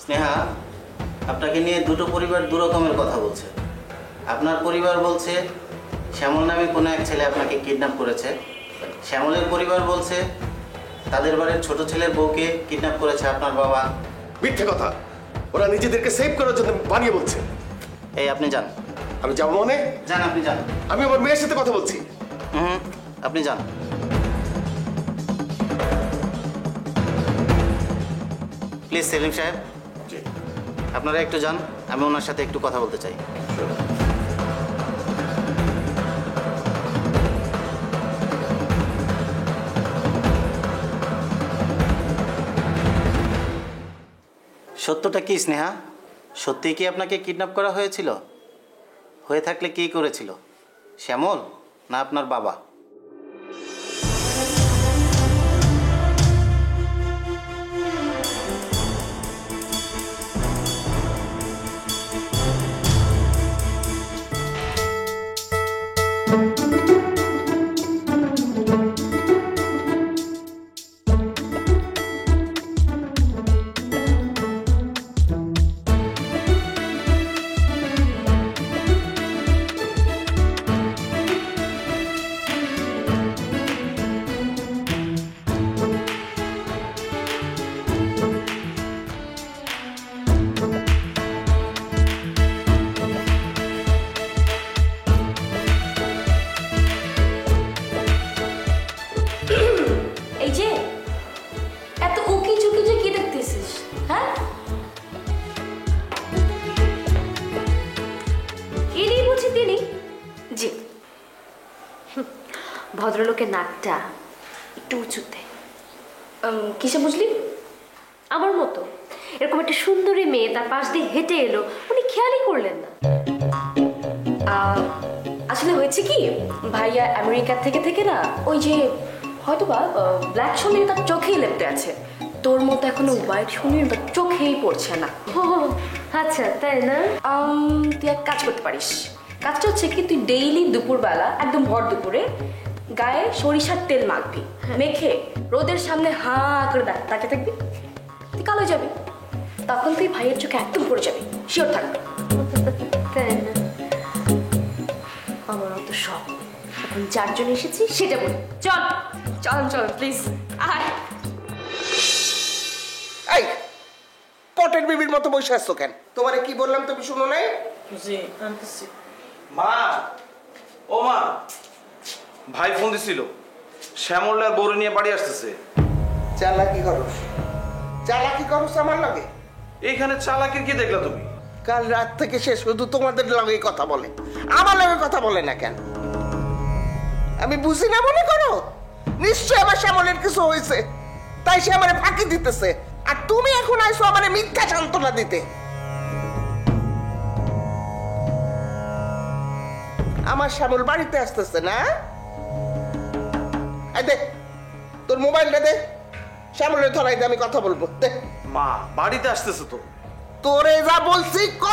স্নেহা, আপনাকে নিয়ে দুটো পরিবার দু রকমের কথা বলছে। আপনার পরিবার বলছে শ্যামল নামে কোনো এক ছেলে আপনাকে কিডন্যাপ করেছে। শ্যামলের পরিবার বলছে তাদের বাড়ির ছোট ছেলের বউকে কিডন্যাপ করেছে আপনার বাবা। মিথ্যে কথা, ওরা নিজেদেরকে সেভ করার জন্য বানিয়ে বলছে। এই আপনি যান। আমি যাবো মানে? যান, আপনি যান। আমি আমার মেয়ের সাথে কথা বলছি। আপনি যান। প্লিজ সেলিম সাহেব, আপনারা একটু যান, আমি ওনার সাথে একটু কথা বলতে চাই। সত্যটা কি স্নেহা? সত্যিই কি আপনাকে কিডন্যাপ করা হয়েছিল? হয়ে থাকলে কে করেছিল, শ্যামল না আপনার বাবা? ভদ্রলোকের নাকটা একটু উঁচুতে। কিসে বুঝলি? আমার মতো এরকম একটা সুন্দরী মেয়ে তার পাশ দিয়ে হেঁটে এলো, উনি খেয়ালই করলেন না। আসলে হয়েছে কি, ভাইয়া আমেরিকা থেকে থেকে না ওই যে হয়তোবা ব্ল্যাক শনির তার চোখেই লেপটে আছে। তোর মতো এখনো হোয়াইট শনির তার চোখেই পড়ছে না। আচ্ছা তাই না? তুই এক কাজ করতে পারিস। কাজটা হচ্ছে কি, তুই ডেইলি দুপুরবেলা একদম ভর দুপুরে গায়ে সরিষার তেল মাখবি, মেখে রোদের সামনে হাঁ করে তাকে থাকবি, তুই কালো যাবি। তখন তুই ভাইয়ের চোখে একদম পড়ে যাবি, শিওর থাকবি। তাই না? আমার অত শখ। এখন চারজন এসেছি সেটা বলি। চল চল চল প্লিজ আয়। এই পটের বেবির মতো বসে আসছো কেন? তোমারে কি বললাম তুমি শুনো নাই? জি আনতেছি। মা, ও মা, ভাই ফোন দিছিল, শ্যামল আর বউরে নিয়ে বাড়ি আসতেছে। চালাকি করস? চালাকি করস আমার লাগে? এইখানে চালাকির কি দেখলা তুমি? কাল রাত থেকে সে শুধু তোমাদের লগে কথা বলে, আমার লগে কথা বলে না কেন? আমি বুঝি না মনে করো? নিশ্চয় আমার শ্যামলের কিছু হয়েছে, তাই সে আমারে ফাঁকি দিতেছে, আর তুমি এখন আইসো আমারে মিথ্যা সান্ত্বনা দিতে। আমার শ্যামল বাড়িতে আসতেছে না? দে তোর মোবাইলটা দে, শ্যামলের ধরাই দে, আমি কথা বলবো। দে। মা বাড়িতে আসতেছে তো। তোরে যা বলছি ক।